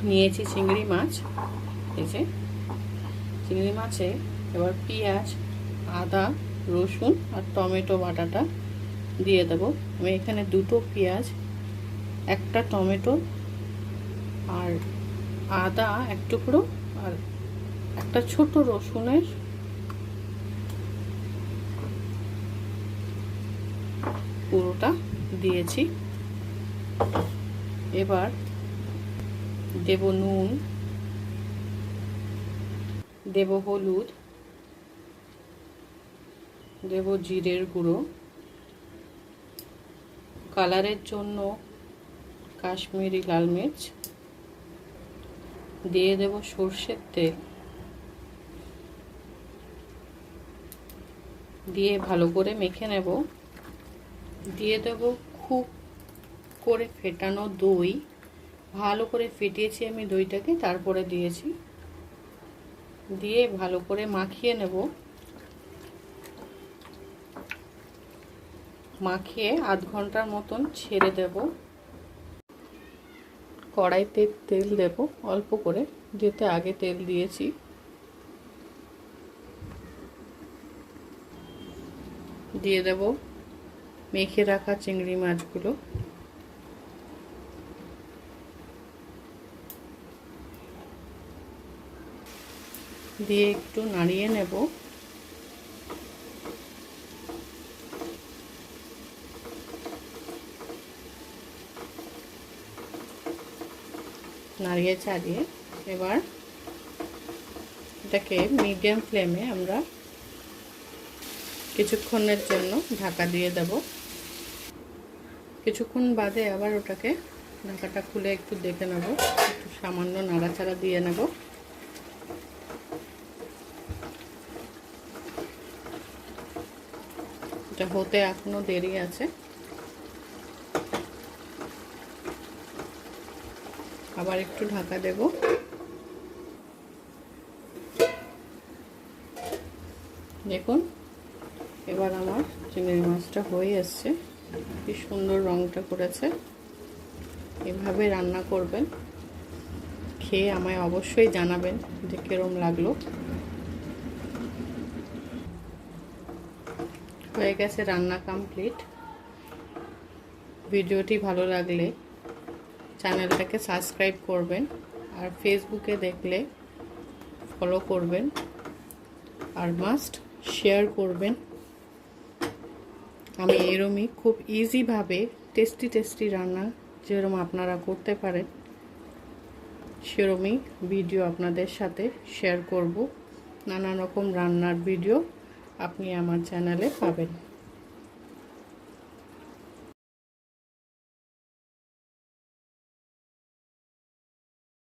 নিয়েছি চিংড়ি মাছ। এই যে চিংড়ি মাছে এবার পেঁয়াজ, আদা, রসুন আর টমেটো বাটাটা দিয়ে দেবো। আমি এখানে 2টো পেঁয়াজ, 1টা টমেটো আর আদা 1 টুকরো আর একটা ছোট রসুনের পুরোটা দিয়েছি। এবার দেব নুন, দেব হলুদ, দেব জিরের গুঁড়ো, কালারের জন্য কাশ্মীরি লাল মির্চ, দিয়ে দেব সর্ষের তেল, দিয়ে ভালো করে মেখে নেব। দিয়ে দেব খুব করে ফেটানো দই, ভালো করে ফেটিয়েছি আমি দইটাকে, তারপরে দিয়েছি। দিয়ে ভালো করে মাখিয়ে নেব। মাখিয়ে আধ ঘন্টার মতন ছেড়ে দেব। কড়াইতে তেল দেব অল্প করে, যেতে আগে তেল দিয়েছি। দিয়ে দেব মেখে রাখা চিংড়ি মাছগুলো। দিয়ে একটু নাড়িয়ে নেব। নাড়িয়ে চাড়িয়ে এবার এটাকে মিডিয়াম ফ্লেমে আমরা কিছুক্ষণের জন্য ঢাকা দিয়ে দেব। কিছুক্ষণ বাদে আবার ওটাকে ঢাকাটা খুলে একটু দেখে নেব, একটু সামান্য নাড়াচাড়া দিয়ে নেব। এটা হতে এখনো দেরি আছে। আবার একটু ঢাকা দেব। দেখুন এবার আমার চিংড়ি মাছটা হয়ে এসছে, কি সুন্দর রংটা করেছে। এভাবে রান্না করবেন, খেয়ে আমায় অবশ্যই জানাবেন যে কিরম লাগলো। হয়ে গেছে রান্না কমপ্লিট। ভিডিওটি ভালো লাগলে চ্যানেলটাকে সাবস্ক্রাইব করবেন, আর ফেসবুকে দেখলে ফলো করবেন, আর মাস্ট শেয়ার করবেন। আমি এরমই খুব ইজিভাবে টেস্টি রান্না যেরকম আপনারা করতে পারেন সেরমই ভিডিও আপনাদের সাথে শেয়ার করব। নানা রকম রান্নার ভিডিও আপনি আমার চ্যানেলে পাবেন।